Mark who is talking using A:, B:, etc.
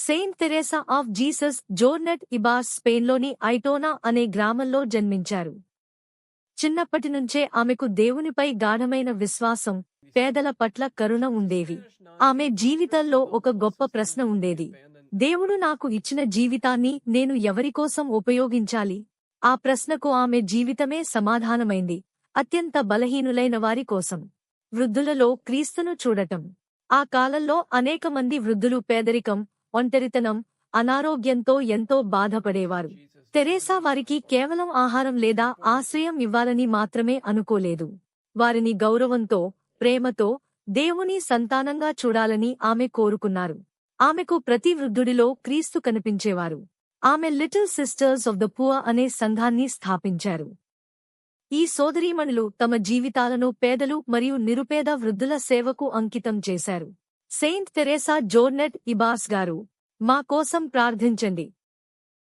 A: Saint Teresa of Jesus జోర్నెట్ ఇబాస్ స్పెయిన్లోని ఐటోనా అనే గ్రామంలో జన్మించారు. చిన్నప్పటినుంచే ఆమెకు దేవునిపై గాఢమైన విశ్వాసం, పేదల పట్ల కరుణ ఉండేవి. ఆమె జీవితంలో ఒక గొప్ప ప్రశ్న ఉండేది: దేవుడు నాకు ఇచ్చిన జీవితాన్ని నేను ఎవరికోసం ఉపయోగించాలి? ఆ ప్రశ్నకు ఆమె జీవితమే సమాధానమైంది: అత్యంత బలహీనులైన వారి కోసం. వృద్ధులలో క్రీస్తును చూడటం. ఆ కాలంలో అనేక మంది వృద్ధులు పేదరికం, ఒంటరితనం, అనారోగ్యంతో ఎంతో బాధపడేవారు. తెరేసా వారికి కేవలం ఆహారం లేదా ఆశ్రయం ఇవ్వాలని మాత్రమే అనుకోలేదు. వారిని గౌరవంతో, ప్రేమతో, దేవుని సంతానంగా చూడాలని ఆమె కోరుకున్నారు. ఆమెకు ప్రతి వృద్ధుడిలో క్రీస్తు కనిపించేవారు. ఆమె little sisters of the poor అనే సంఘాన్ని స్థాపించారు. ఈ సోదరీమణులు తమ జీవితాలను పేదలు మరియు నిరుపేద వృద్ధుల సేవకు అంకితం చేశారు. సెయింట్ తెరేసా జోర్నెట్ ఇబాస్ గారు, మా కోసం ప్రార్థించండి.